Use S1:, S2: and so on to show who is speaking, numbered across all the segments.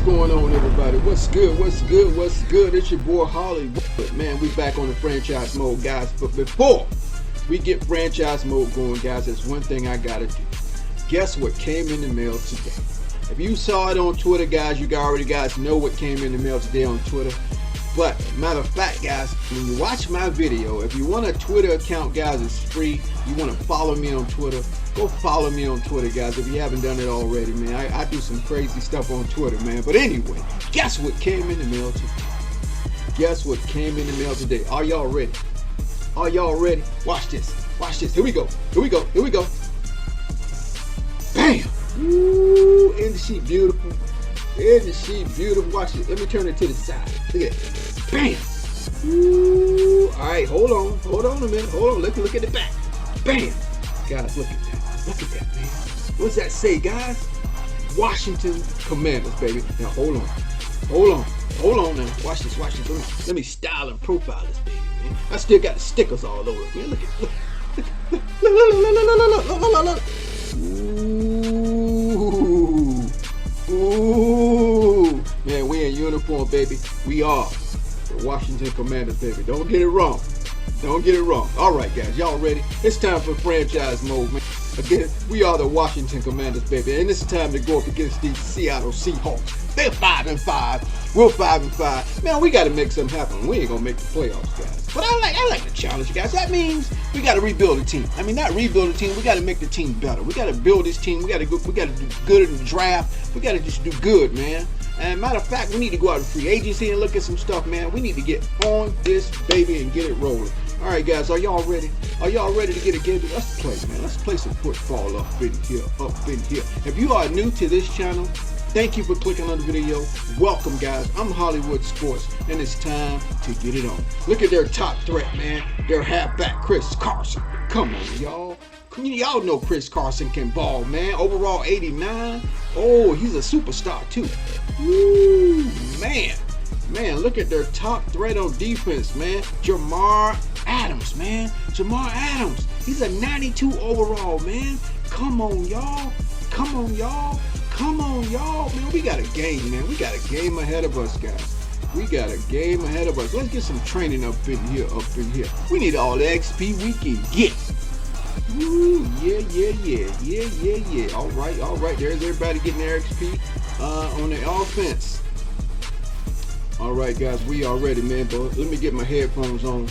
S1: going on, everybody? What's good? What's good? What's good? It's your boy Hollywood. Man, we back on the franchise mode, guys. But before we get franchise mode going, guys, there's one thing I gotta do. Guess what came in the mail today? If you saw it on Twitter, guys, you already guys know what came in the mail today on Twitter. But matter of fact, guys, when you watch my video, if you want a Twitter account, guys, it's free. You want to follow me on Twitter, go follow me on Twitter, guys, if you haven't done it already, man. I do some crazy stuff on Twitter, man. But anyway, guess what came in the mail today? Guess what came in the mail today? Are y'all ready? Are y'all ready? Watch this. Watch this. Here we go. Here we go. Here we go. Bam! Ooh, isn't she beautiful? Isn't she beautiful? Watch it. Let me turn it to the side. Look at it. Bam! Ooh. All right, hold on. Hold on a minute. Hold on. Look at the back. Bam! Guys, look at that. Look at that, man. What's that say, guys? Washington Commanders, baby. Now, hold on. Hold on. Hold on now. Watch this. Watch this. Let me style and profile this baby, man. I still got the stickers all over it, man. Look at it. Look. Ooh, man, we in uniform, baby. We are the Washington Commanders, baby. Don't get it wrong. Don't get it wrong. All right, guys, y'all ready? It's time for franchise mode, man. Again, we are the Washington Commanders, baby, and it's time to go up against these Seattle Seahawks. They're 5-5. We're 5-5. Man, we got to make something happen. We ain't gonna make the playoffs, guys. But I like the challenge, guys. That means we got to rebuild the team. I mean, not rebuild the team. We got to make the team better. We got to build this team. We got to do good in the draft. We got to just do good, man. And matter of fact, we need to go out in free agency and look at some stuff, man. We need to get on this baby and get it rolling. All right, guys, are y'all ready? Are y'all ready to get a game? Let's play, man. Let's play some football up in here, up in here. If you are new to this channel, thank you for clicking on the video. Welcome, guys. I'm Hollywood Sports, and it's time to get it on. Look at their top threat, man. Their halfback, Chris Carson. Come on, y'all. Y'all know Chris Carson can ball, man. Overall 89. Oh, he's a superstar, too. Woo, man. Man, look at their top threat on defense, man. Jamar Adams, man. Jamar Adams. He's a 92 overall, man. Come on, y'all. Come on, y'all. Come on, y'all. Man, we got a game, man. We got a game ahead of us, guys. We got a game ahead of us. Let's get some training up in here, up in here. We need all the XP we can get. Woo, yeah. All right. There's everybody getting their XP on the offense. All right, guys, we are ready, man. But let me get my headphones on.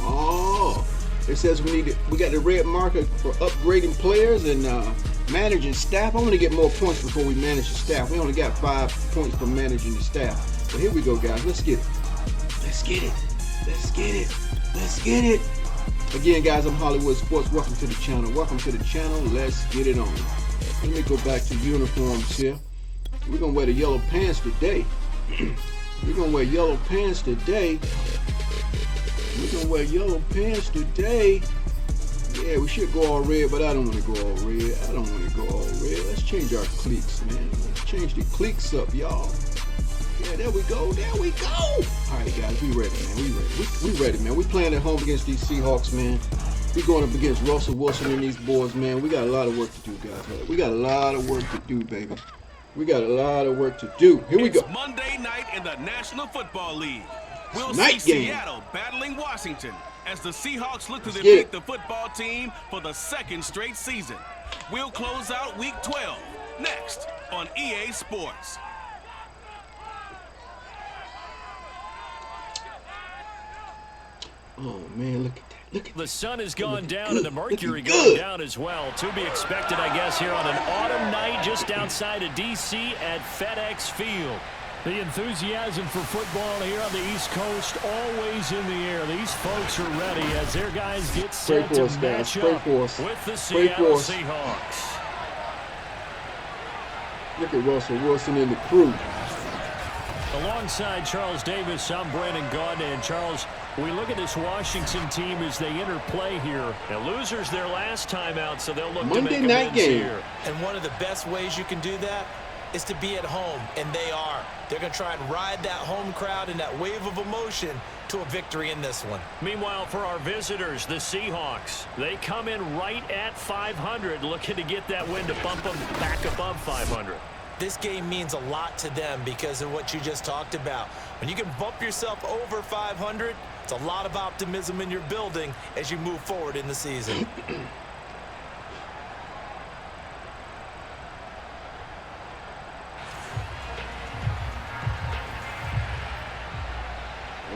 S1: Oh, it says we got the red marker for upgrading players and managing staff. I want to get more points before we manage the staff. We only got 5 points for managing the staff. But here we go, guys. Let's get it. Again, guys, I'm Hollywood Sports. Welcome to the channel. Let's get it on. Let me go back to uniforms here. We're going to wear the yellow pants today. Yeah, we should go all red, but I don't want to go all red. Let's change our cliques, man. Let's change the cliques up, y'all. Yeah, there we go. All right, guys, we ready, man. We ready, man. We playing at home against these Seahawks, man. We going up against Russell Wilson and these boys, man. We got a lot of work to do, guys. We got a lot of work to do, baby. We got a lot of work to do. Here we go.
S2: It's Monday night in the National Football League. We'll
S1: Night
S2: see
S1: game.
S2: Seattle battling Washington as the Seahawks look to defeat the football team for the second straight season. We'll close out Week 12 next on EA Sports.
S1: Oh, man, look at that.
S3: The sun has gone down and the mercury going down as well. To be expected, I guess, here on an autumn night just outside of D.C. at FedEx Field.
S4: The enthusiasm for football here on the East Coast always in the air. These folks are ready as their guys get set to match up with the Seattle Seahawks.
S1: Look at Russell Wilson and the crew.
S4: Alongside Charles Davis, I'm Brandon Gaudin. And Charles, we look at this Washington team as they interplay here.
S3: And losers their last time out, so they'll look
S1: Monday
S3: to make
S1: night
S3: amends
S1: game
S3: here.
S5: And one of the best ways you can do that is to be at home, and they are. They're going to try and ride that home crowd and that wave of emotion to a victory in this one.
S3: Meanwhile, for our visitors, the Seahawks, they come in right at 500, looking to get that win to bump them back above 500.
S5: This game means a lot to them because of what you just talked about. When you can bump yourself over 500, it's a lot of optimism in your building as you move forward in the season.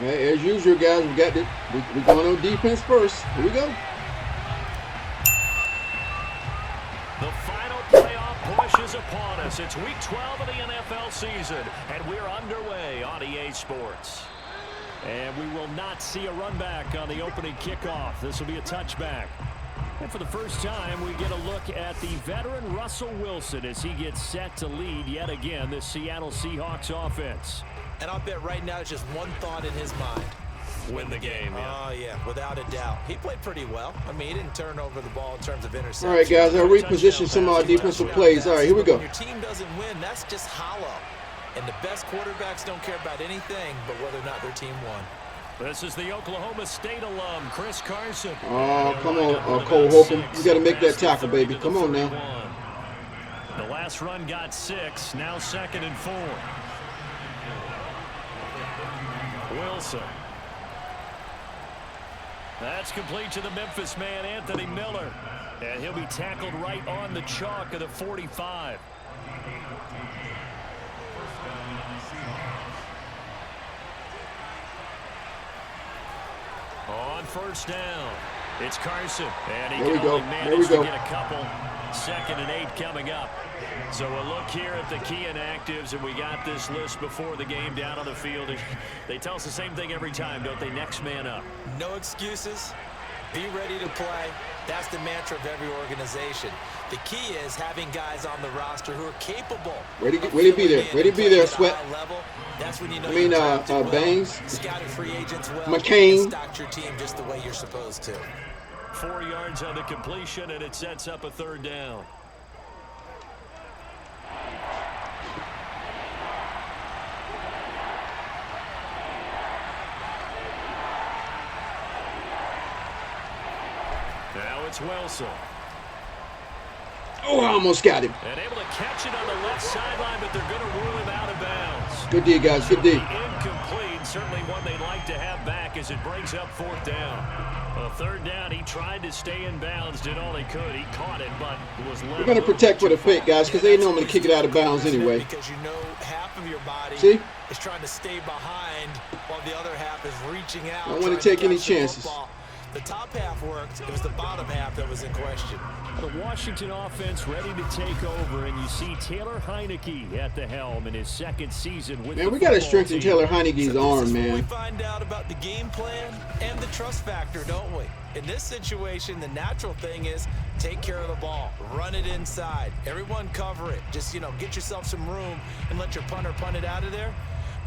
S1: As usual, guys, we're going on defense first. Here we go.
S3: The final playoff push is upon us. It's week 12 of the NFL season, and we're underway on EA Sports. And we will not see a run back on the opening kickoff. This will be a touchback. And for the first time, we get a look at the veteran Russell Wilson as he gets set to lead yet again this Seattle Seahawks offense.
S5: And I'll bet right now it's just one thought in his mind.
S3: Win the game, yeah.
S5: Oh, yeah, without a doubt. He played pretty well. I mean, he didn't turn over the ball in terms of interceptions.
S1: All right, guys, I'll reposition some of our defensive plays. All right, here we go.
S5: When your team doesn't win, that's just hollow. And the best quarterbacks don't care about anything but whether or not their team won.
S3: This is the Oklahoma State alum, Chris Carson.
S1: Oh, come on, Cole Holcomb. You got to make that tackle, baby. Come on now.
S3: The last run got 6, now 2nd and 4. Wilson. That's complete to the Memphis man, Anthony Miller. And he'll be tackled right on the chalk of the 45. On first down, it's Carson. And he can only manage to get a couple. 2nd and 8 coming up. So a look here at the key inactives, and we got this list before the game down on the field. They tell us the same thing every time, don't they? Next man up.
S5: No excuses. Be ready to play. That's the mantra of every organization. The key is having guys on the roster who are capable.
S1: Ready to be there. Ready to be there, Sweat.
S5: That's when you know
S1: Bangs.
S5: Scouted free agents well.
S1: McCain.
S5: Stocked your team just the way you're supposed to.
S3: 4 yards on the completion, and it sets up a 3rd down. Now it's Wilson.
S1: Oh, I almost got him.
S3: And able to catch it on the left sideline, but they're going to rule him out of bounds.
S1: Good D, guys. Good D.
S3: Incomplete. Certainly one they'd like to have back as it brings up 4th down. A 3rd down, he tried to stay in bounds, did all he could. He caught it, but was
S1: we're going to protect for the pick, guys, because they know I'm going to kick it out of bounds anyway.
S5: Because you know half of your body is trying to stay behind while the other half is reaching out.
S1: I don't want to take any chances.
S5: The top half worked. It was the bottom half that was in question.
S3: The Washington offense ready to take over, and you see Taylor Heineke at the helm in his 2nd season with
S1: we got to strengthen Taylor Heineke's arm, man.
S5: We find out about the game plan and the trust factor, don't we? In this situation, the natural thing is take care of the ball, run it inside, everyone cover it. Just, get yourself some room and let your punter punt it out of there.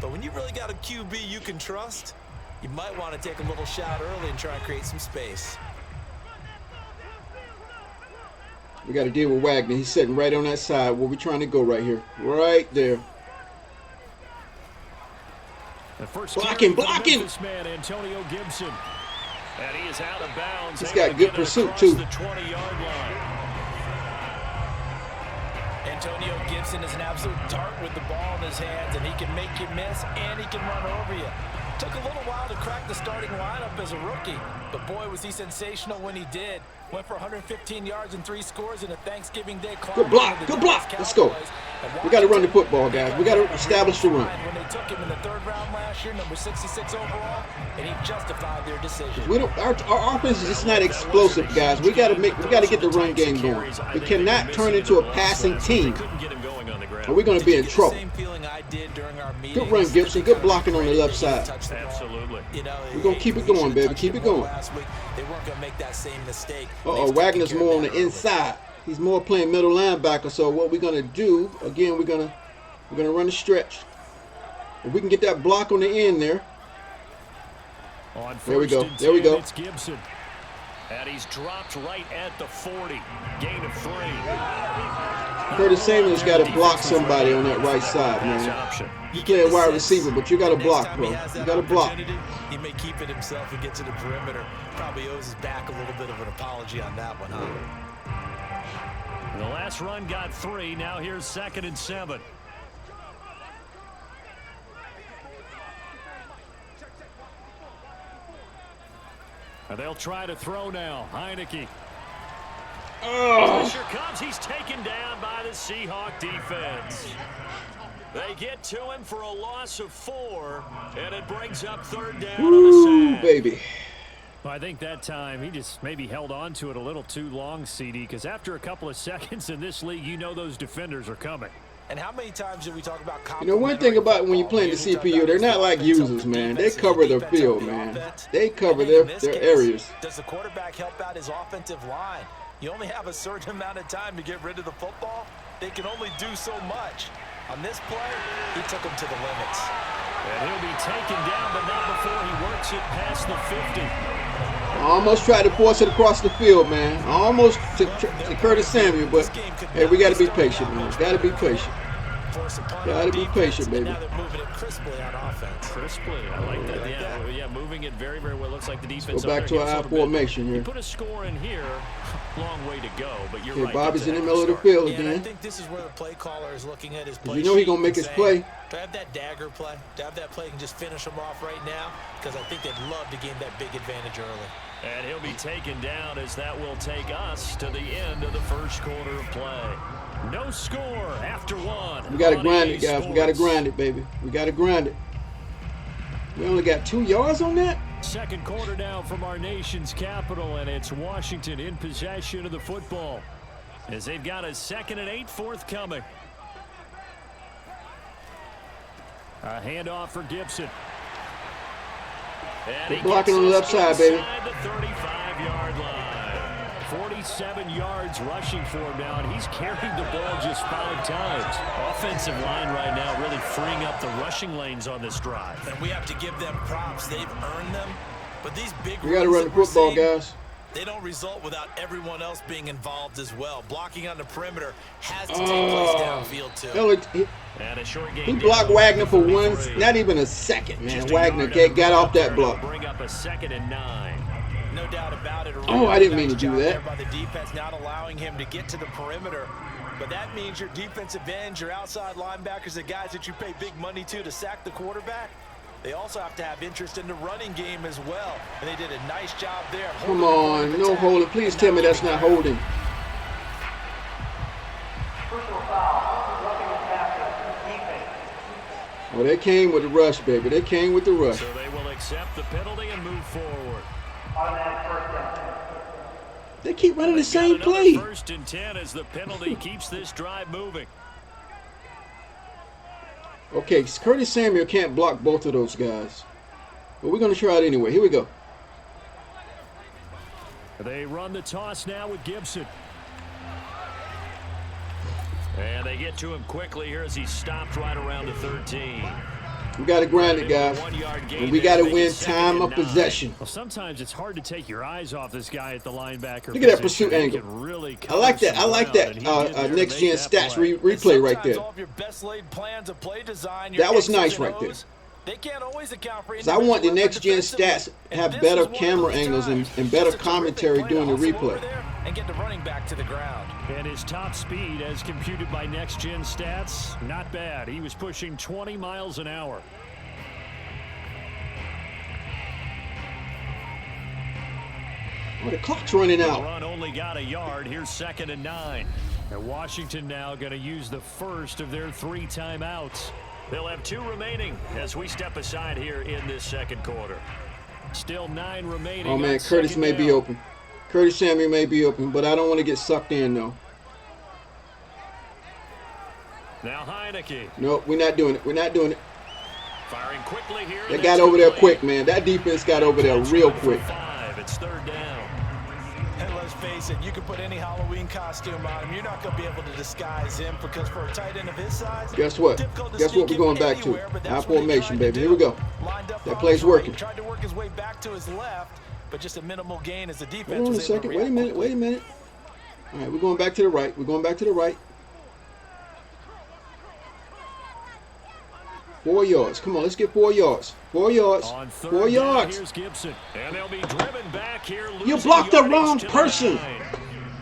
S5: But when you really got a QB you can trust, you might want to take a little shot early and try and create some space.
S1: We got to deal with Wagner. He's sitting right on that side where we're trying to go right here. Right there. Blocking.
S3: This man, Antonio Gibson. And he is out of bounds.
S1: He's got good pursuit, too.
S3: The 20-yard line.
S5: Antonio Gibson is an absolute dart with the ball in his hands, and he can make you miss, and he can run over you. Took a little while to crack the starting lineup as a rookie, but boy, was he sensational when he did. Went for 115 yards and 3 scores in a Thanksgiving Day climb.
S1: Good block. Good block. Let's go. We got to run the football, guys. We got to establish the run.
S5: When they took him in the 3rd round last year, number 66 overall, and he justified their decision.
S1: We don't. Our offense is just not explosive, guys. We got to get the run game going. We cannot turn into a passing team, or we're going to be in trouble. Good run, Gibson. Good blocking on the left side.
S3: Absolutely.
S1: We're going to keep it going, baby. Keep it going.
S5: They weren't going to make that same mistake.
S1: Wagner's more on the inside. He's more playing middle linebacker. So what we're going to do, again, we're going to run the stretch. If we can get that block on the end there. There we go. There we go.
S3: It's Gibson. And he's dropped right at the 40. Gain of 3.
S1: Curtis Samuel's got to block somebody on that right side, man. You play a wide receiver, but you got to block, bro. You got to block.
S5: He may keep it himself and get to the perimeter. Probably owes his back a little bit of an apology on that one, huh?
S3: The last run got 3. Now here's 2nd and 7. And they'll try to throw now. Heineke. Pressure comes. He's taken down by the Seahawk defense. They get to him for a loss of 4, and it brings up 3rd down on the sand.
S1: Baby.
S4: Well, I think that time he just maybe held on to it a little too long, CD, because after a couple of seconds in this league, you know those defenders are coming.
S5: And how many times do we talk about
S1: one thing about when you're playing the CPU, they're not like users, man. They cover their field, man. They cover their areas.
S5: Does the quarterback help out his offensive line? You only have a certain amount of time to get rid of the football. They can only do so much. On this play, he took him to the limits.
S3: And he'll be taken down, but not before he works it past the 50.
S1: I almost tried to force it across the field, man. I almost to Curtis Samuel, but hey, we got to be patient, man. Got to be patient. Got to be patient, baby.
S5: Now they're moving it crisply on offense.
S3: Crisply, I like that. Yeah, moving it very, very well. Looks like the defense.
S1: Go back to our formation here.
S3: You put a score in here, long way to go, but you're right.
S1: Bobby's in the middle of the field again.
S5: I think this is where the play caller is looking at his play.
S1: You know he's gonna make his play.
S5: To have that dagger play, to have that play and just finish him off right now, because I think they'd love to gain that big advantage early.
S3: And he'll be taken down as that will take us to the end of the first quarter of play. No score after 1.
S1: We got to grind it, guys. We got to grind it, baby. We got to grind it. We only got 2 yards on that.
S4: Second quarter now from our nation's capital, and it's Washington in possession of the football
S3: as they've got a 2nd and 8 forthcoming.
S4: A handoff for Gibson.
S1: They're blocking on the left side, baby.
S3: The 35-yard line.
S4: 47 yards rushing for him now, and he's carried the ball just 5 times.
S3: Offensive line right now really freeing up the rushing lanes on this drive.
S5: And we have to give them props. They've earned them. But these big
S1: we got to run the football, guys.
S5: They don't result without everyone else being involved as well. Blocking on the perimeter has to take place downfield, too.
S3: And a short game.
S1: He blocked Wagner for not even a second, man. Wagner got off that block.
S3: Bring up a 2nd and 9.
S5: No doubt about it.
S1: Oh, I didn't mean to do that.
S5: By the defense not allowing him to get to the perimeter. But that means your defensive ends, your outside linebackers, the guys that you pay big money to sack the quarterback, they also have to have interest in the running game as well. And they did a nice job there.
S1: Come on, no holding. Please tell me that's not holding. Well, they came with the rush, baby. They came with the rush.
S3: So they will accept the penalty and move forward.
S1: They keep running the same play.
S3: 1st and 10 as the penalty keeps this drive moving.
S1: Okay, Curtis Samuel can't block both of those guys. But we're going to try it anyway. Here we go.
S4: They run the toss now with Gibson.
S3: And they get to him quickly here as he stopped right around the 13.
S1: We got to grind it, guys. And we got to win time of possession.
S4: Well, sometimes it's hard to take your eyes off this guy at the linebacker.
S1: Look at that pursuit angle.
S4: Really
S1: I like that. I like that next-gen stats replay right there. That was nice right there.
S5: They can't always account for
S1: I want the next-gen stats have better camera angles and better commentary during the replay.
S5: And get the running back to the ground.
S4: And his top speed, as computed by next-gen stats, not bad. He was pushing 20 miles an hour.
S1: Oh, the clock's running out.
S3: The run only got a yard. Here's 2nd and 9.
S4: And Washington now going to use the first of their 3 timeouts.
S3: They'll have 2 remaining as we step aside here in this second quarter.
S4: Still 9 remaining.
S1: Oh, man, Curtis may be open. Curtis Samuel may be open, but I don't want to get sucked in, though.
S3: Now Heineke.
S1: No, we're not doing it. We're not doing it.
S3: Firing quickly here.
S1: They got over there quick, man. That defense got over there real quick.
S3: 5. It's 3rd down.
S5: And let's face it, you can put any Halloween costume on him. You're not going to be able to disguise him because for a tight end of his size,
S1: guess what? Guess what we're going back to? Our formation, baby. Here we go. That play's working.
S5: Tried to work his way back to his left, but just a minimal gain as the defense.
S1: Hold on a second. Wait a minute. Wait a minute. All right, we're going back to the right. We're going back to the right. 4 yards. Come on, let's get 4 yards. 4 yards. 4 yards.
S3: Here's Gibson. And they'll be driven back here.
S1: You blocked the wrong person.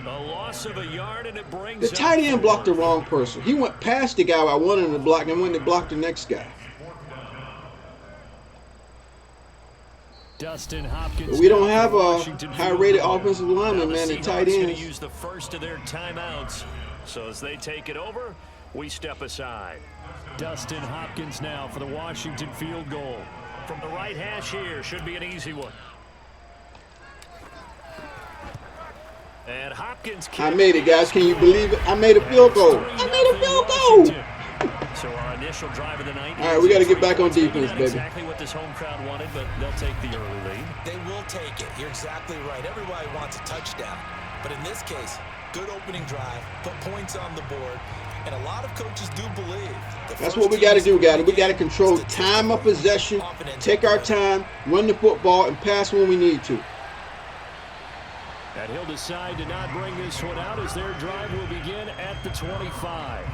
S3: A loss of a yard, and it brings
S1: The tight end blocked the wrong person. He went past the guy I wanted him to block and went to block the next guy.
S4: Dustin Hopkins.
S1: But we don't have a high-rated offensive lineman, man, and tight ends.
S3: Going to use the first of their timeouts. So as they take it over, we step aside.
S4: Dustin Hopkins now for the Washington field goal.
S3: From the right hash here, should be an easy one. And Hopkins.
S1: I made it, guys. Can you believe it? I made a field goal. I made a field goal.
S3: So our initial drive of the night.
S1: All right, we got to get back on defense, baby.
S3: Exactly what this home crowd wanted, but they'll take the early lead.
S5: They will take it. You're exactly right. Everybody wants a touchdown. But in this case, good opening drive, put points on the board, and a lot of coaches do believe.
S1: That's what we got to do, guys. We got to control time of possession, take our time, run the football, and pass when we need to.
S4: And he'll decide to not bring this one out as their drive will begin at the 25.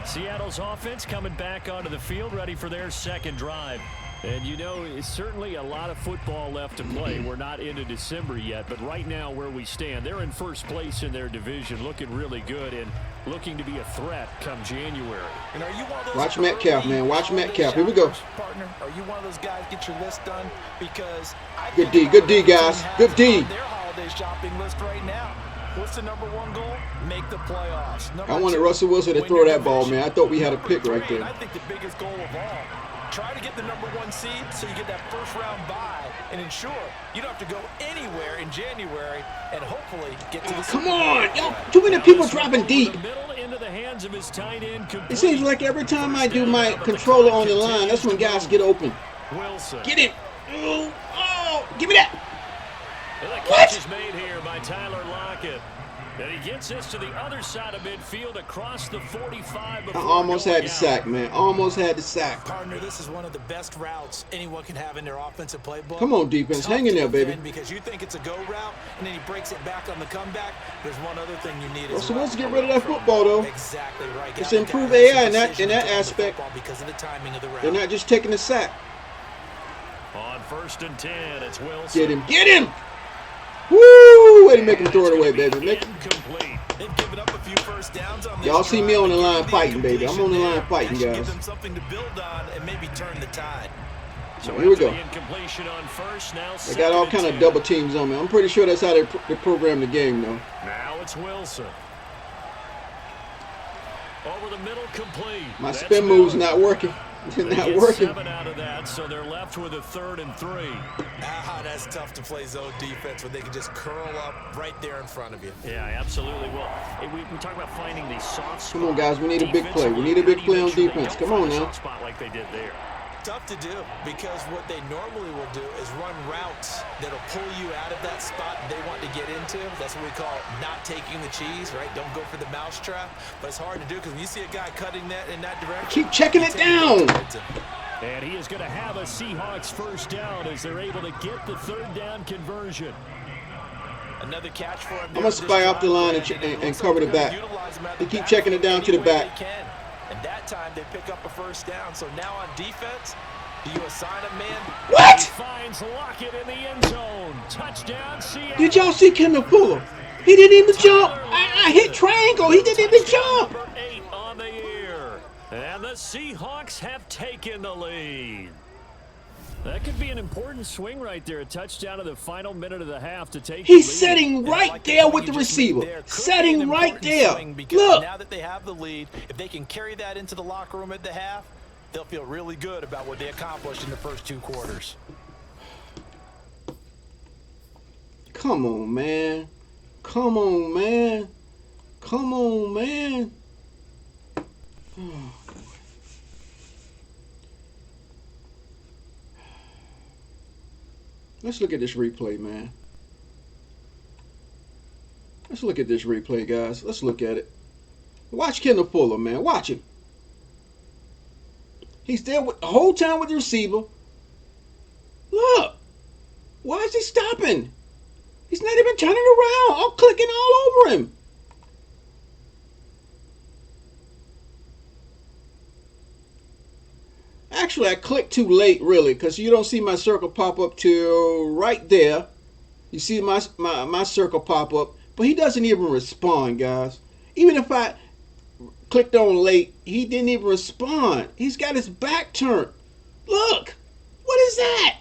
S4: Seattle's offense coming back onto the field, ready for their second drive. And you know, it's certainly a lot of football left to play. We're not into December yet, but right now where we stand, they're in first place in their division, looking really good and looking to be a threat come January.
S5: And are you one of those
S1: Watch Metcalf, man. Watch Metcalf. Here we go.
S5: Partner, are you one of those guys get your list done? Because
S1: Good D, guys. Good D.
S5: Their holiday shopping list right now. What's the number one goal? Make the playoffs.
S1: I wanted Russell Wilson to throw that ball, man. I thought we had a pick right there.
S5: I think the biggest goal of all, try to get the number one seed so you get that first round bye and ensure you don't have to go anywhere in January and hopefully get to the
S1: Come on. Yo, too many people dropping deep. It seems like every time I do my controller on the line, that's when guys get open. Get it. Oh, give me that.
S3: Catch is made here by Tyler Lockett. And he gets this to the other side of midfield across the 45.
S1: I almost had the sack, man. Almost had the sack.
S5: Partner, this is one of the best routes anyone can have in their offensive playbook.
S1: Come on, defense. Hang in there, baby.
S5: Because you think it's a go route, and then he breaks it back on the comeback. There's one other thing you need.
S1: So let's get rid of that football, though.
S5: Exactly right.
S1: Let's improve AI in that aspect.
S5: Because of the timing of the route.
S1: They're not just taking the sack.
S3: On 1st and 10, it's Wilson.
S1: Get him. Get him. Woo! Way to make him throw it away, baby.
S5: They've given up a few first downs on this.
S1: Y'all see me on the line fighting, baby. I'm on the line fighting, guys.
S5: Give them something to build on and maybe turn the tide.
S1: So here we go. They got all kind of double teams on me. I'm pretty sure that's how they program the game, though.
S3: Now it's Wilson. Over the middle, complete.
S1: My spin move's not working. It's not working.
S3: 7 out of that, so they're left with a 3rd and 3.
S5: That's tough to play zone defense when they can just curl up right there in front of you.
S3: Yeah, absolutely. Well, we talk about finding these soft spots.
S1: Come on, guys. We need a big play. We need a big play on defense. Come on now.
S3: Spot like they did there.
S5: Tough to do because what they normally will do is run routes that'll pull you out of that spot they want to get into. That's what we call not taking the cheese, right? Don't go for the mousetrap. But it's hard to do because when you see a guy cutting that in that direction,
S1: keep checking it down.
S4: And he is going to have a Seahawks first down as they're able to get the 3rd down conversion.
S5: Another catch for him.
S1: I'm going to spy off the line and cover the back. They keep checking it down to the back.
S5: And that time they pick up a first down. So now on defense, do you assign a man?
S1: What?
S4: He finds Lockett in the end zone. Touchdown, Seattle.
S1: Did y'all see Kendall Fuller? He didn't even jump. I hit triangle. He didn't even jump.
S3: Number 8 on the year. And the Seahawks have taken the lead.
S4: That could be an important swing right there. A touchdown in the final minute of the half to take
S1: He's
S4: the lead.
S1: setting right there with the receiver. Setting right there. Look.
S5: Now that they have the lead, if they can carry that into the locker room at the half, they'll feel really good about what they accomplished in the first 2 quarters.
S1: Come on, man. Come on, man. Come on, man. Let's look at this replay, man. Let's look at this replay, guys. Let's look at it. Watch Kendall Fuller, man. Watch him. He's there with the whole time with the receiver. Look. Why is he stopping? He's not even turning around. I'm clicking all over him. Actually, I clicked too late, really, because you don't see my circle pop up till right there. You see my circle pop up but he doesn't even respond, guys. Even if I clicked on late, he didn't even respond. He's got his back turned. Look, what is that?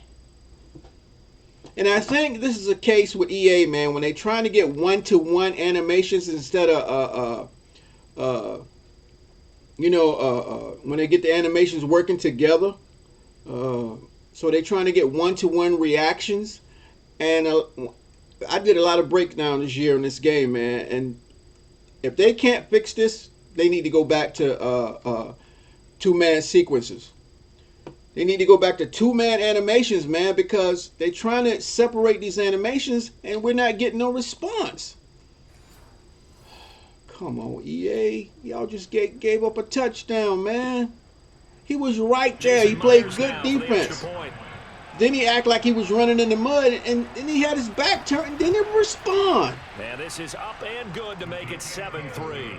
S1: And I think this is a case with EA, man, when they're trying to get one-to-one animations instead of when they get the animations working together. So they're trying to get one-to-one reactions. And I did a lot of breakdown this year in this game, man. And if they can't fix this, they need to go back to two-man sequences. They need to go back to two-man animations, man, because they're trying to separate these animations and we're not getting no response. Come on, EA. Y'all just gave up a touchdown, man. He was right there. He played good defense. Then he acted like he was running in the mud, and then he had his back turned and didn't respond.
S3: Man, this is up and good to make it 7-3.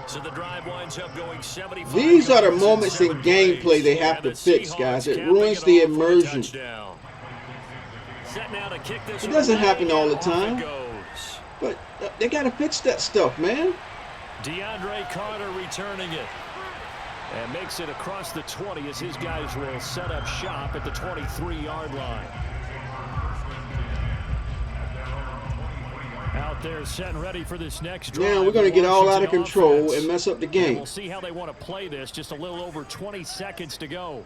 S3: So the drive winds up going 75.
S1: These are the moments in gameplay they have to fix, guys. It ruins the immersion. It doesn't happen all the time. But they got to fix that stuff, man.
S3: DeAndre Carter returning it. And makes it across the 20 as his guys will set up shop at the 23-yard line. Out there set and ready for this next drive.
S1: Now we're going to get all out of control and mess up the game.
S3: And we'll see how they want to play this. Just a little over 20 seconds to go.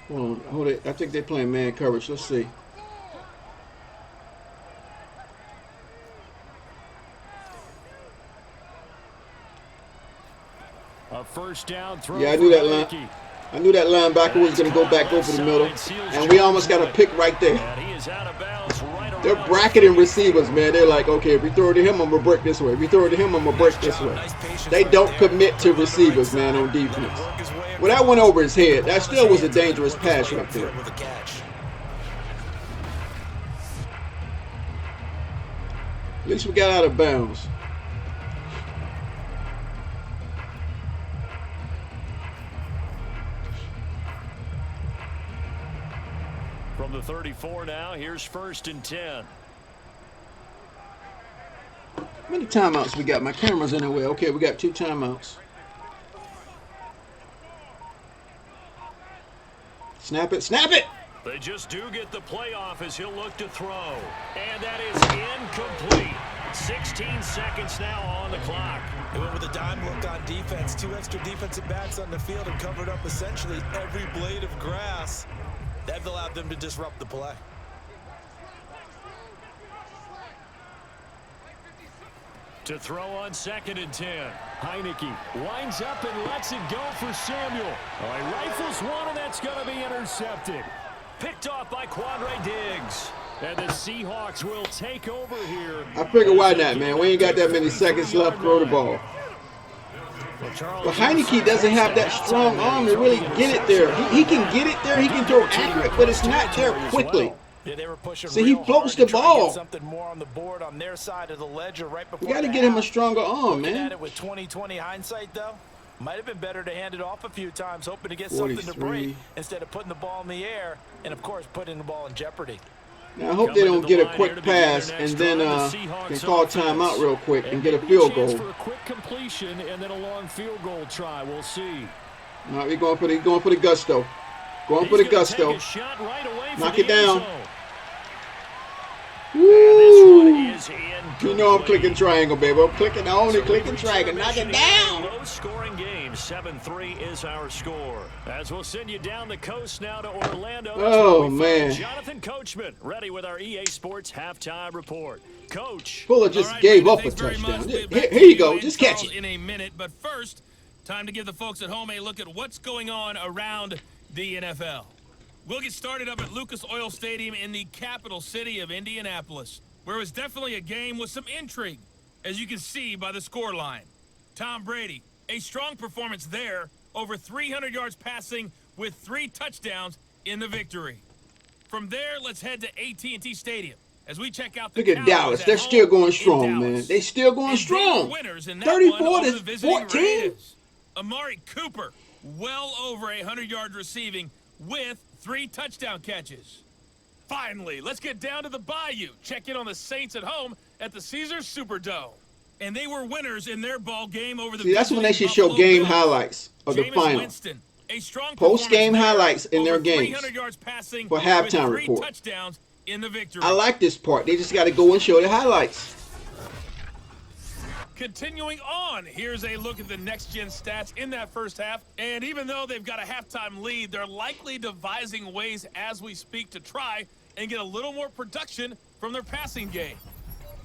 S1: Hold it. I think they're playing man coverage. Let's see.
S3: A first down throw.
S1: Yeah, I knew that line. I knew that linebacker was going to go back over the middle, and we almost got a pick right there. They're bracketing receivers, man. They're like, okay, if we throw it to him, I'm going to break this way. If we throw it to him, I'm going to break this way. They don't commit to receivers, man, on defense. Well, that went over his head. That still was a dangerous pass right there. At least we got out of bounds.
S3: From the 34 now, here's 1st and 10.
S1: How many timeouts we got? My camera's in the way. Okay, we got 2 timeouts. Snap it, snap it!
S3: They just do get the playoff as he'll look to throw. And that is incomplete. 16 seconds now on the clock.
S5: They went with a dime look on defense. 2 extra defensive backs on the field and covered up essentially every blade of grass. That allowed them to disrupt the play.
S3: To throw on 2nd and 10. Heineke winds up and lets it go for Samuel. Oh, he rifles one, and that's going to be intercepted. Picked off by Quandre Diggs. And the Seahawks will take over here.
S1: I figured why not, man. We ain't got that many seconds left. Throw the ball. But Heineke doesn't have that strong arm to really get it there. He can get it there. He can throw accurate, but it's not there quickly.
S5: Yeah, they were pushing
S1: See, he floats the ball.
S5: Something more on the board on their side of the ledger right before.
S1: We got to get him a stronger arm,
S5: Looking
S1: man.
S5: at it with 20/20 hindsight, though, might have been better to hand it off a few times, hoping to get something to break instead of putting the ball in the air and, of course, putting the ball in jeopardy.
S1: Now, I hope they don't get a quick pass and then can call timeout real quick and get a field goal.
S3: For a quick completion and then a long field goal try. We'll see.
S1: All right, we're going for the gusto. Going for the gusto. Knock it down. Woo! You know I'm clicking triangle, baby. I'm clicking only clicking triangle. Knock it down.
S3: Low-scoring game. 7-3 is our score. As we'll send you down the coast now to Orlando.
S1: Oh, man.
S3: Jonathan Coachman ready with our EA Sports halftime report. Coach.
S1: Fuller just gave up a touchdown. Here you go. Just catch it.
S2: In a minute, but first, time to give the folks at home a look at what's going on around the NFL. We'll get started up at Lucas Oil Stadium in the capital city of Indianapolis, where it was definitely a game with some intrigue, as you can see by the scoreline. Tom Brady, a strong performance there, over 300 yards passing with 3 touchdowns in the victory. From there, let's head to AT&T Stadium as we check out the
S1: Look at Dallas. They're still going strong, man. They still going strong. 34-14.
S2: Amari Cooper, well over 100 yards receiving with 3 touchdown catches. Finally, let's get down to the Bayou. Check in on the Saints at home at the Caesars Superdome. And they were winners in their ball game over the
S1: See, that's when they should show game highlights of the final.
S2: Winston, a strong
S1: post-game highlights in their games
S2: 300 yards passing
S1: for halftime
S2: with 3
S1: report.
S2: touchdowns in the victory.
S1: I like this part. They just got to go and show the highlights.
S2: Continuing on, here's a look at the next-gen stats in that first half. And even though they've got a halftime lead, they're likely devising ways as we speak to try and get a little more production from their passing game.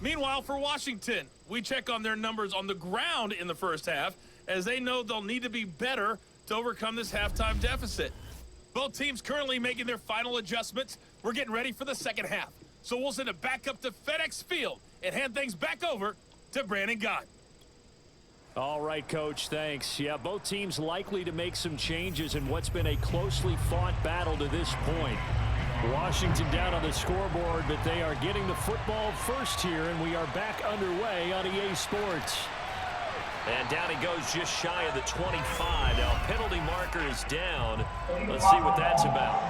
S2: Meanwhile, for Washington, we check on their numbers on the ground in the first half, as they know they'll need to be better to overcome this halftime deficit. Both teams currently making their final adjustments. We're getting ready for the second half. So we'll send it back up to FedEx Field and hand things back over to Brandon Gott.
S4: All right, Coach, thanks. Yeah, both teams likely to make some changes in what's been a closely fought battle to this point. Washington down on the scoreboard, but they are getting the football first here, and we are back underway on EA Sports.
S3: And down he goes just shy of the 25. Now, penalty marker is down. Let's see what that's about.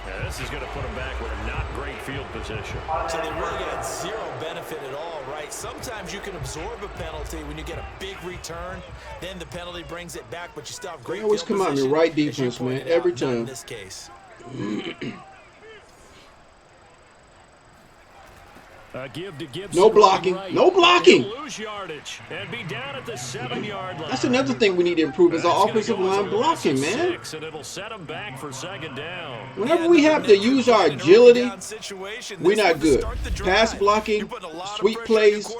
S3: Now, this is going to put him back with a not great field position.
S5: So they really got zero benefit at all, right? Sometimes you can absorb a penalty when you get a big return. Then the penalty brings it back, but you still have great
S1: They always
S5: field
S1: come out in the
S5: position,
S1: right
S5: as you
S1: defense, man,
S5: pointed
S1: every
S5: out, not
S1: time.
S5: in this case.
S4: Give to Gibson.
S1: No blocking.
S4: Right.
S1: No blocking.
S4: He'll lose yardage and be down at the 7-yard line.
S1: That's another thing we need to improve is our
S4: That's gonna
S1: offensive
S4: go as a
S1: line
S4: loss
S1: blocking,
S4: of
S1: man.
S4: 6, and it'll set him back for second down.
S1: Whenever we have to use our agility, we're not good. Pass blocking, sweep plays,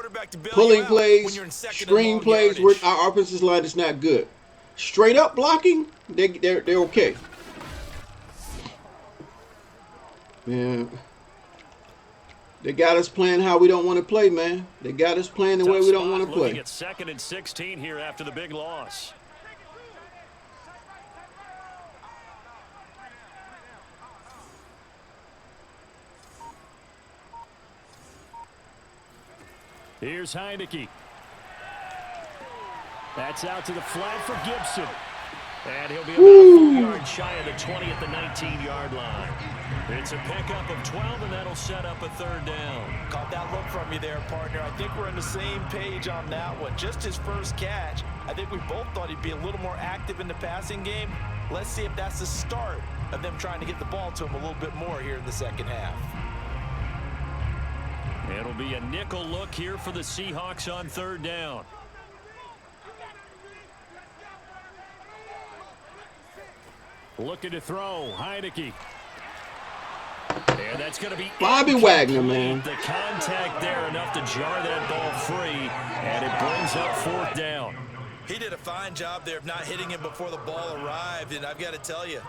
S1: pulling plays, screen plays, our offensive line is not good. Straight up blocking, they're okay. Man, they got us playing how we don't want to play, man. They got us playing the way we don't want to
S4: Looking
S1: play.
S4: at 2nd and 16 here after the big loss. Here's Heineke. That's out to the flat for Gibson. And he'll be about a full yard shy of the 20 at the 19-yard line. It's a pickup of 12, and that'll set up a 3rd down.
S5: Caught that look from you there, partner. I think we're on the same page on that one. Just his first catch. I think we both thought he'd be a little more active in the passing game. Let's see if that's the start of them trying to get the ball to him a little bit more here in the second half.
S4: It'll be a nickel look here for the Seahawks on 3rd down. Looking to throw, Heineke. And that's going to be
S1: Bobby Wagner, man.
S4: The contact there enough to jar that ball free, and it brings up 4th down.
S5: He did a fine job there of not hitting him before the ball arrived, and I've got to tell you,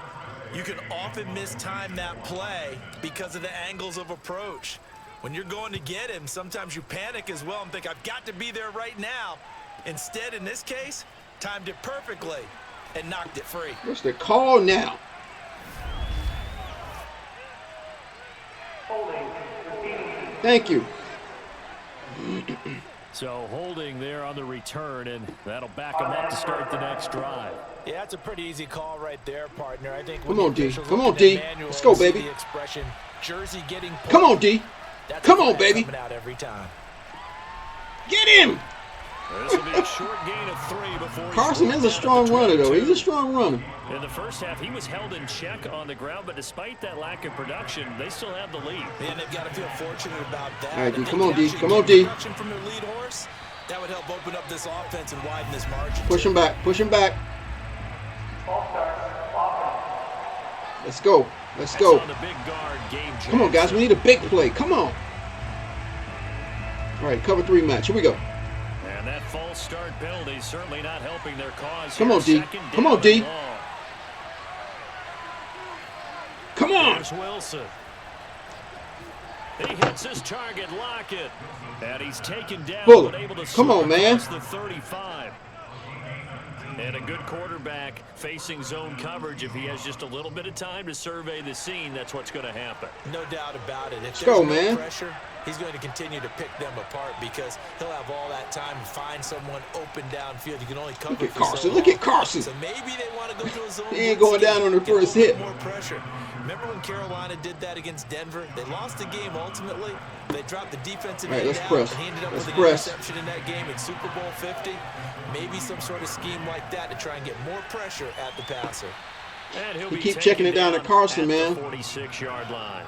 S5: you can often mistime that play because of the angles of approach. When you're going to get him, sometimes you panic as well and think, I've got to be there right now. Instead, in this case, timed it perfectly and knocked it free.
S1: What's the call now? Thank you.
S4: So holding there on the return, and that'll back them up to start the next drive.
S5: Yeah, that's a pretty easy call right there, partner. I think
S1: Come on, D. Come on, D. Let's go, baby.
S5: The expression, jersey getting pulled.
S1: Come on, D. Come on, baby.
S5: Coming out every time.
S1: Get him.
S4: This will be a short gain of 3 before
S1: Carson is a strong runner, though. He's a strong runner.
S4: In the first half, he was held in check on the ground, but despite that lack of production, they still have the lead.
S5: Man, they've got to feel fortunate about that.
S1: All right, D.
S5: If they
S1: Come on,
S5: can
S1: D.
S5: actually
S1: Come on,
S5: get
S1: D.
S5: production from their lead horse, that would help open up this offense and widen this margin.
S1: Push him back. Push him back. Let's go. Let's go.
S4: On the big guard, Gabe
S1: Come on, guys. We need a big play. Come on. All right, cover 3 match. Here we go.
S4: And that false start penalty certainly not helping their cause.
S1: Come on, D. Come on, D. Come on.
S4: Here's Wilson. He hits his target, Lockett. And he's taken down,
S1: Bullet.
S4: but able to
S1: Come on, man.
S4: across the 35. And a good quarterback facing zone coverage. If he has just a little bit of time to survey the scene, that's what's going to happen.
S5: No doubt about it. If
S1: Let's
S5: there's
S1: go,
S5: no
S1: man.
S5: pressure, he's going to continue to pick them apart because he'll have all that time to find someone open downfield. You can only cover
S1: Look at
S5: for
S1: Carson.
S5: so long.
S1: Look at Carson.
S5: So maybe they want to go to a zone.
S1: He ain't going down on the first hit.
S5: More pressure. Remember when Carolina did that against Denver? They lost the game ultimately. They dropped the defensive end
S1: let's
S5: out,
S1: press.
S5: and he ended up
S1: Let's
S5: with an
S1: press.
S5: interception in that game in Super Bowl 50. Maybe some sort of scheme like that to try and get more pressure at the passer.
S3: And he'll
S1: You
S3: be
S1: keep checking it down to Carson,
S3: at
S1: man.
S3: the 46-yard line.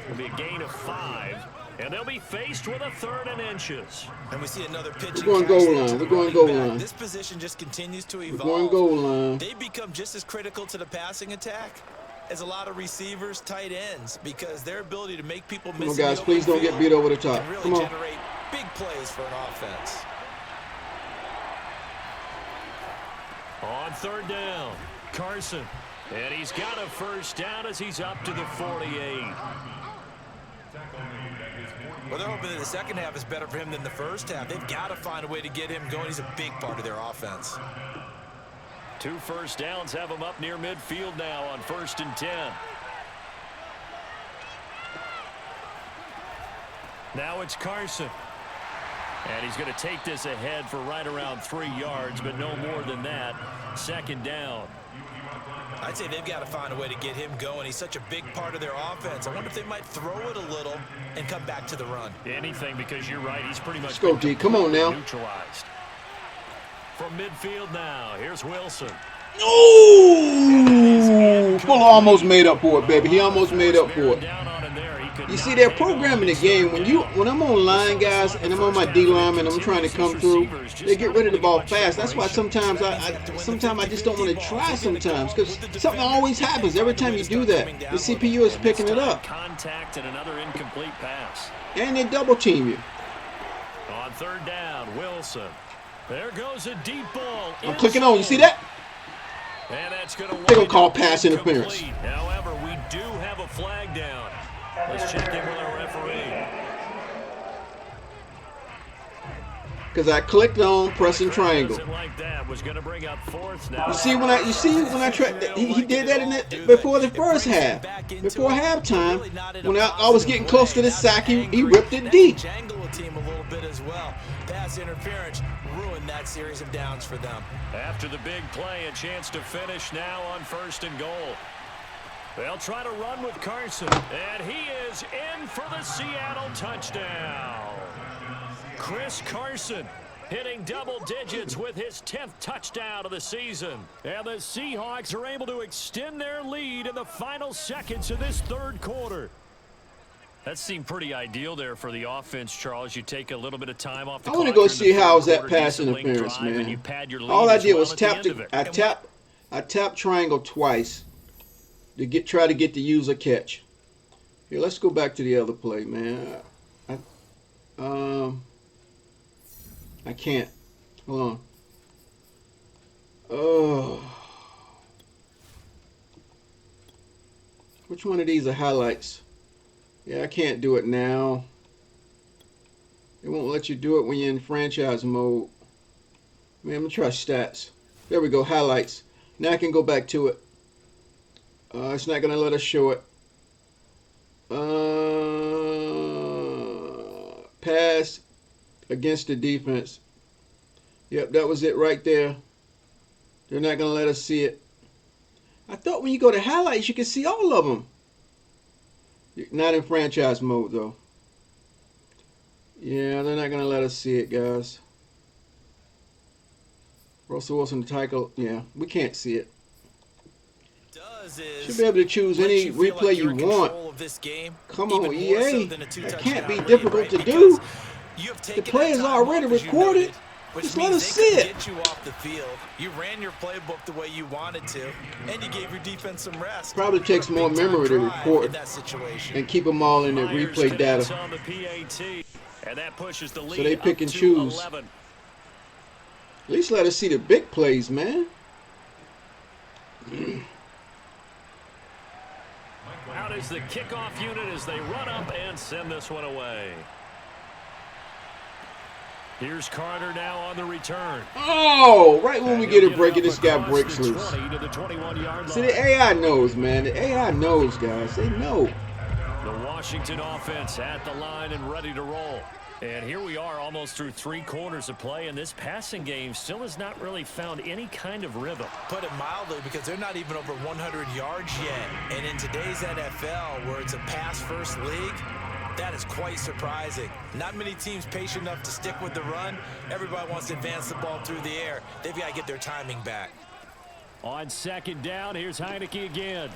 S3: It'll be a gain of 5, and they'll be faced with a 3rd and inches.
S5: And we see another pitch.
S1: We're going goal line. We're going goal line.
S5: This position just continues to evolve.
S1: We're going goal line.
S5: They become just as critical to the passing attack as a lot of receivers, tight ends, because their ability to make people miss.
S1: Come on, guys. Please don't get beat over the top.
S5: Can really
S1: Come on.
S5: generate big plays for an offense.
S3: On 3rd down, Carson. And he's got a 1st down as he's up to the 48.
S5: Well, they're hoping that the second half is better for him than the first half. They've got to find a way to get him going. He's a big part of their offense.
S3: 2 1st downs have him up near midfield now on 1st and 10. Now it's Carson. And he's going to take this ahead for right around 3 yards, but no more than that. 2nd down.
S5: I'd say they've got to find a way to get him going. He's such a big part of their offense. I wonder if they might throw it a little and come back to the run.
S3: Anything, because you're right. He's pretty much
S1: Let's go, D. Come on now.
S3: Neutralized. From midfield now, here's Wilson.
S1: Ooh! Fuller almost made up for it, baby. He almost made up for it. You see, they're programming the game. When I'm on line, guys, and I'm on my D lineman, I'm trying to come through, they get rid of the ball fast. That's why sometimes I just don't want to try sometimes, because something always happens every time you do that. The CPU is picking it up.
S3: Contact and another incomplete pass.
S1: And they double team you.
S3: On 3rd down, Wilson. There goes a deep ball.
S1: I'm clicking on. You see that?
S3: And that's going
S1: They're going to call pass interference.
S3: However, we do have a flag down. Let's check in with our referee.
S1: Because I clicked on pressing triangle.
S3: Like that was going to bring up 4th now.
S1: You see when I tried, he did that before the first half, before halftime. When I was getting close to the sack, he ripped it deep.
S5: Jangle a team a little bit as well. Pass interference ruined that series of downs for them.
S3: After the big play, a chance to finish now on 1st and goal. They'll try to run with Carson, and he is in for the Seattle touchdown. Chris Carson hitting double digits with his 10th touchdown of the season. And the Seahawks are able to extend their lead in the final seconds of this 3rd quarter. That seemed pretty ideal there for the offense, Charles. You take a little bit of time off the clock.
S1: I want to go see how was that pass interference, man. All I did was tap triangle twice to try to get the user catch. Here, let's go back to the other play, man. I can't. Hold on. Oh. Which one of these are highlights? Yeah, I can't do it now. It won't let you do it when you're in franchise mode. Man, I'm going to try stats. There we go, highlights. Now I can go back to it. It's not going to let us show it. Pass against the defense. Yep, that was it right there. They're not going to let us see it. I thought when you go to highlights, you can see all of them. Not in franchise mode, though. Yeah, they're not going to let us see it, guys. Russell Wilson, Untitled. Yeah, we can't see it. Should be able to choose any replay you want. Come on, EA. That can't be difficult to do. The play is already recorded. Just let us see it.
S5: Get you off the field. You ran your playbook the way you wanted to, and you gave your defense some rest.
S1: Probably takes more memory to record and keep them all in the replay data. So they pick and choose. At least let us see the big plays, man.
S3: Out is the kickoff unit as they run up and send this one away. Here's Carter now on the return.
S1: Oh, right when we get a break, this guy breaks loose. See, the AI knows, man. The AI knows, guys. They know.
S4: The Washington offense at the line and ready to roll. And here we are almost through 3 quarters of play, and this passing game still has not really found any kind of rhythm.
S5: Put it mildly, because they're not even over 100 yards yet. And in today's NFL, where it's a pass-first league, that is quite surprising. Not many teams patient enough to stick with the run. Everybody wants to advance the ball through the air. They've got to get their timing back.
S4: On 2nd down, here's Heineke again.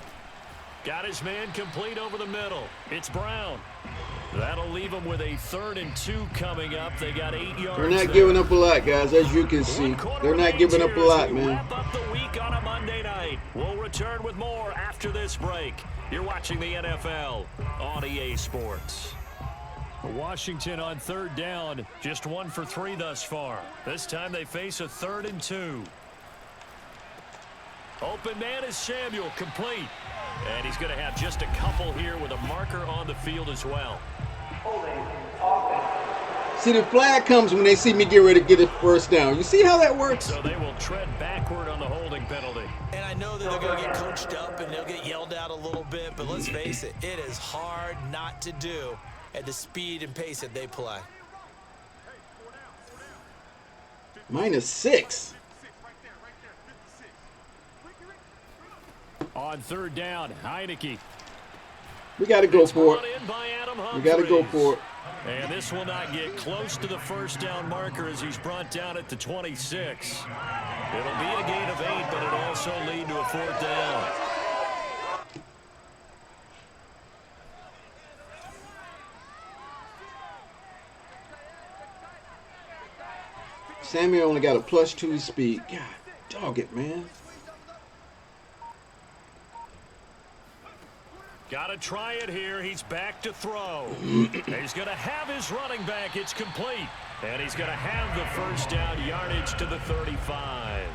S4: Got his man complete over the middle. It's Brown. That'll leave them with a 3rd and 2 coming up. They got 8 yards.
S1: They're not giving up a lot, guys, as you can see. They're not giving up a lot, man.
S4: Wrap up the week on a Monday night. We'll return with more after this break. You're watching the NFL on EA Sports. Washington on 3rd down, just 1 for 3 thus far. This time they face a 3rd and 2. Open man is Samuel, complete. And he's going to have just a couple here with a marker on the field as well.
S1: See, the flag comes when they see me get ready to get a 1st down. You see how that works?
S4: So they will tread backward on the holding penalty.
S5: And I know that they're going to get coached up and they'll get yelled at a little bit, but let's face it, it is hard not to do at the speed and pace that they play.
S1: -6.
S4: On 3rd down, Heineke.
S1: We got to go for it. We got to go for it.
S4: And this will not get close to the 1st down marker as he's brought down at the 26. It'll be a gain of 8, but it'll also lead to a 4th down.
S1: Samuel only got a +2 speed. God, dog it, man.
S4: Got to try it here. He's back to throw. He's going to have his running back. It's complete. And he's going to have the 1st down yardage to the 35.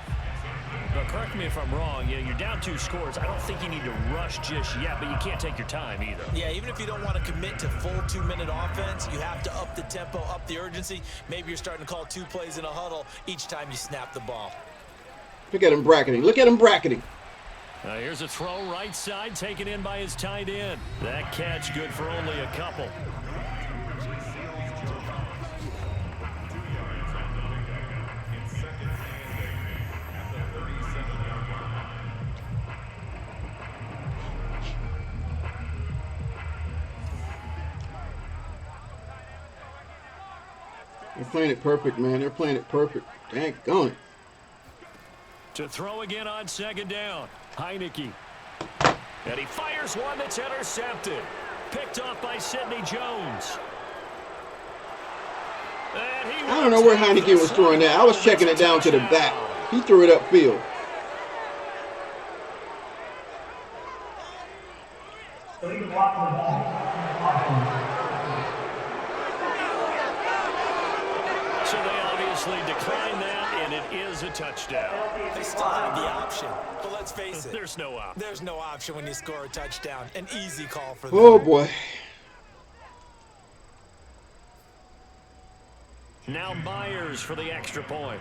S4: But correct me if I'm wrong. You're down 2 scores. I don't think you need to rush just yet, but you can't take your time either.
S5: Yeah, even if you don't want to commit to full 2-minute offense, you have to up the tempo, up the urgency. Maybe you're starting to call 2 plays in a huddle each time you snap the ball.
S1: Look at him bracketing. Look at him bracketing.
S4: Here's a throw right side, taken in by his tight end. That catch good for only a couple.
S1: They're playing it perfect, man. They're playing it perfect. Dang on it.
S4: To throw again on 2nd down. Heineke. And he fires one that's intercepted. Picked off by Sidney Jones.
S1: I don't know where Heineke was throwing that. I was checking it down to the back. He threw it upfield.
S4: So they obviously declined that, and it is a touchdown.
S5: They still have the option, but let's face it.
S4: There's no option.
S5: There's no option when you score a touchdown. An easy call for them.
S1: Oh, boy.
S4: Now Myers for the extra point.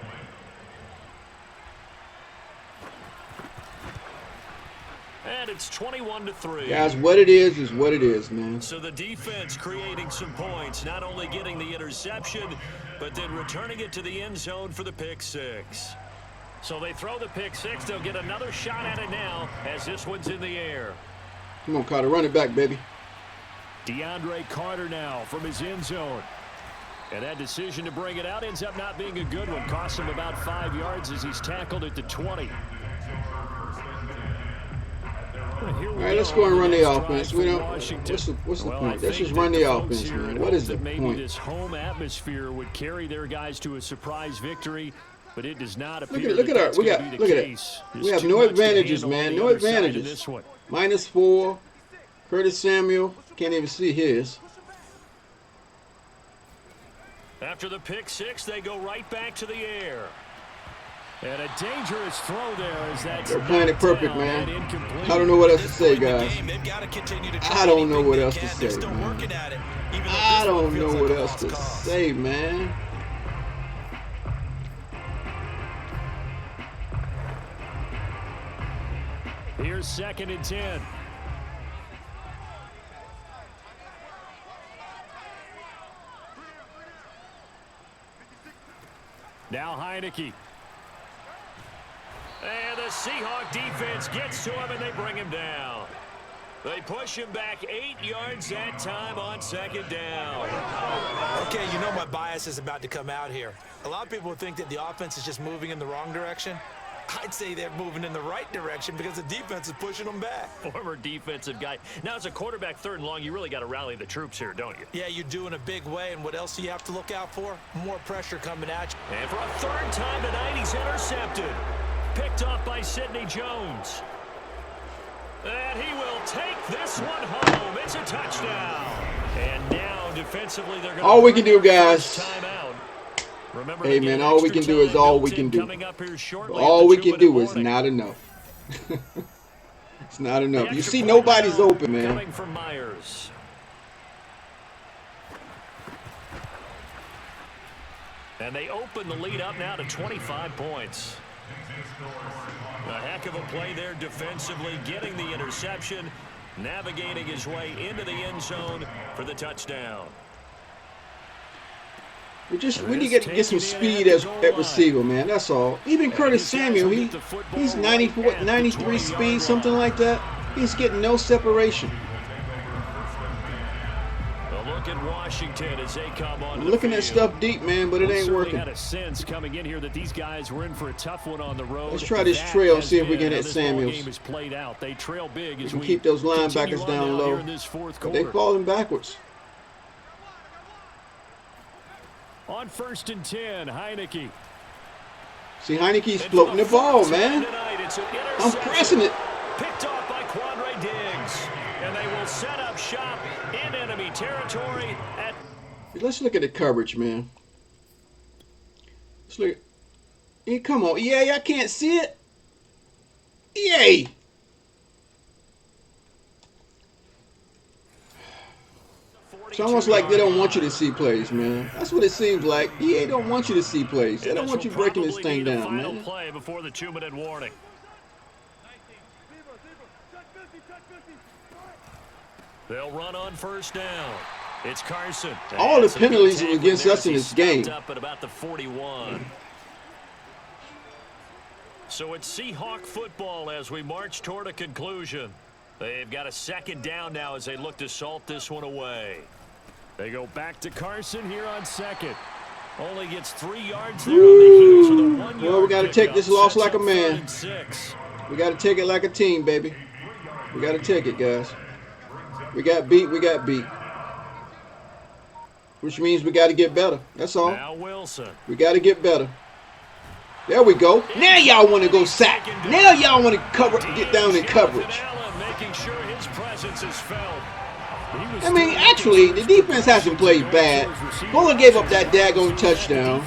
S4: And it's 21-3.
S1: Guys, what it is what it is, man.
S4: So the defense creating some points, not only getting the interception, but then returning it to the end zone for the pick 6. So they throw the pick 6. They'll get another shot at it now as this one's in the air.
S1: Come on, Carter, run it back, baby.
S4: DeAndre Carter now from his end zone. And that decision to bring it out ends up not being a good one. Costs him about 5 yards as he's tackled at the 20.
S1: All right, let's go and run the offense. We don't. What's the point? Let's just run the offense, man. What is the
S4: maybe
S1: point?
S4: This home atmosphere would carry their guys to a surprise victory, but it does not appear.
S1: Look at it. We have no advantages, man. No advantages. -4. Curtis Samuel can't even see his.
S4: After the pick 6, they go right back to the air. And a dangerous throw there as that's
S1: They're playing it perfect, man. I don't know what else to say, guys. I don't know what else to say, man. I don't know what else to say, man.
S4: Here's 2nd and 10. Now Heineke. And the Seahawks defense gets to him, and they bring him down. They push him back 8 yards that time on second down.
S5: Okay, you know my bias is about to come out here. A lot of people think that the offense is just moving in the wrong direction. I'd say they're moving in the right direction because the defense is pushing them back.
S4: Former defensive guy. Now, as a quarterback, 3rd and long, you really got to rally the troops here, don't you?
S5: Yeah, you do in a big way. And what else do you have to look out for? More pressure coming at you.
S4: And for a 3rd time tonight, he's intercepted. Picked off by Sidney Jones. And he will take this one home. It's a touchdown. And now, defensively, they're going to...
S1: All we can do, guys.
S4: Remember,
S1: hey, man, all we can do is all we can do. All we can do is not enough. It's not enough. You see, nobody's open, man.
S4: Coming from Myers. And they open the lead up now to 25 points. A heck of a play there defensively, getting the interception, navigating his way into the end zone for the touchdown.
S1: We need to get some speed at receiver, man. That's all. Even Curtis Samuel, he's 94, 93 speed, something like that. He's getting no separation.
S4: A look at Washington as they come on.
S1: I'm looking at stuff deep, man, but it ain't working.
S4: Had a sense coming in here that these guys were in for a tough one on the road.
S1: Let's try this trail, see if we can hit Samuels.
S4: They trail big as
S1: we keep those linebackers down low. They falling backwards.
S4: On 1st and 10, Heineke.
S1: See, Heineke's floating the ball, man. I'm pressing it.
S4: Picked off by Quandre Diggs. And they will set up shop in enemy territory.
S1: Let's look at the coverage, man. Let's look. Hey, come on. Yeah, I can't see it. Yay. It's almost like they don't want you to see plays, man. That's what it seems like. EA don't want you to see plays. They don't want you breaking this thing down, man.
S4: Play before the 2-minute warning. They'll run on 1st down. It's Carson.
S1: All the penalties are against us in this game.
S4: Up at about the 41. So it's Seahawk football as we march toward a conclusion. They've got a 2nd down now as they look to salt this one away. They go back to Carson here on 2nd. Only gets 3 yards there on the heels of the 1-yard.
S1: Well, we got to take this loss like a man.
S4: 6.
S1: We got to take it like a team, baby. We got to take it, guys. We got beat. Which means we got to get better. That's all.
S4: Now Wilson.
S1: We got to get better. There we go. Now y'all want to go sack. Now y'all want to get down in coverage.
S4: Making sure his presence is felt.
S1: I mean, actually, the defense hasn't played bad. Bowler gave up that daggone touchdown.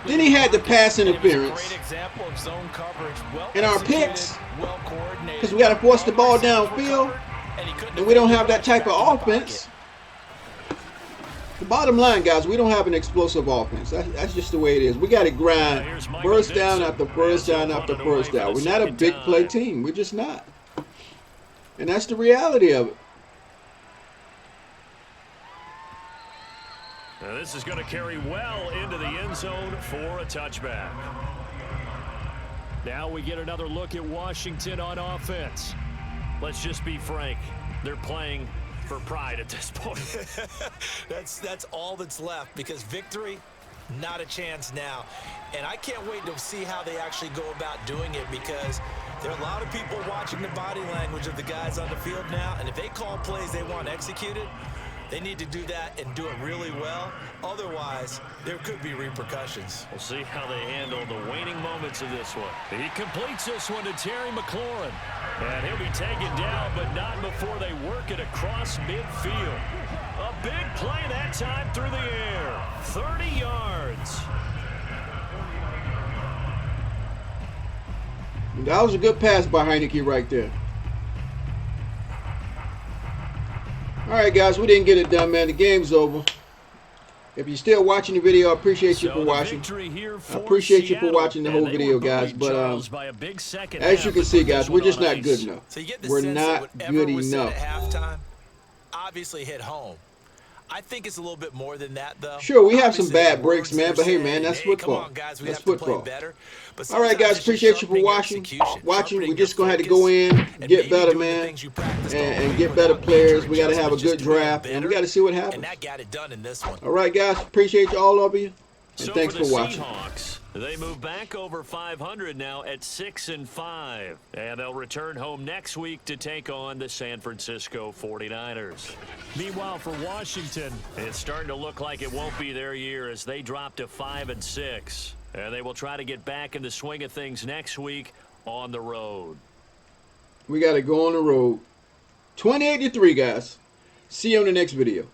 S1: Then he had the pass interference. And our picks, because we got to force the ball downfield, and we don't have that type of offense. The bottom line, guys, we don't have an explosive offense. That's just the way it is. We got to grind first down after first down after first down. We're not a big play team. We're just not. And that's the reality of it.
S4: Now this is going to carry well into the end zone for a touchback. Now we get another look at Washington on offense. Let's just be frank. They're playing for pride at this point.
S5: That's all that's left, because victory, not a chance now. And I can't wait to see how they actually go about doing it, because there are a lot of people watching the body language of the guys on the field now, and if they call plays they want executed, they need to do that and do it really well. Otherwise, there could be repercussions.
S4: We'll see how they handle the waning moments of this one. He completes this one to Terry McLaurin. And he'll be taken down, but not before they work it across midfield. A big play that time through the air. 30 yards.
S1: That was a good pass by Heineke right there. All right, guys, we didn't get it done, man. The game's over. If you're still watching the video, I appreciate you for watching. I appreciate you for watching the whole video, guys. But as you can see, guys, we're just not good enough. We're not good enough.
S5: At halftime, obviously hit home. I think it's a little bit more than that, though.
S1: Sure, we have some
S5: Obviously,
S1: bad
S5: the
S1: breaks,
S5: words
S1: man,
S5: are
S1: but hey,
S5: said,
S1: man, that's
S5: "Hey, come
S1: football.
S5: on, guys, we
S1: That's
S5: have to
S1: football.
S5: play better." But
S1: All right,
S5: sometimes
S1: guys,
S5: it's just
S1: appreciate you for
S5: sharpening your
S1: watching.
S5: execution,
S1: We
S5: your
S1: just gonna have to
S5: focus,
S1: go in,
S5: and
S1: get
S5: maybe
S1: better,
S5: doing the
S1: man,
S5: things you practiced all
S1: and
S5: week
S1: get better
S5: without
S1: players.
S5: major
S1: We got to have a
S5: adjustments,
S1: good
S5: just doing it
S1: draft, and we
S5: better.
S1: got to see what
S5: And
S1: happens.
S5: that got it done in this one.
S1: All right, guys, appreciate all of you, and
S4: So
S1: thanks
S4: for the
S1: for watching.
S4: Seahawks, they move back over 500 now at 6-5. And they'll return home next week to take on the San Francisco 49ers. Meanwhile, for Washington, it's starting to look like it won't be their year as they drop to 5-6. And they will try to get back in the swing of things next week on the road.
S1: We got to go on the road. 28-3, guys. See you on the next video.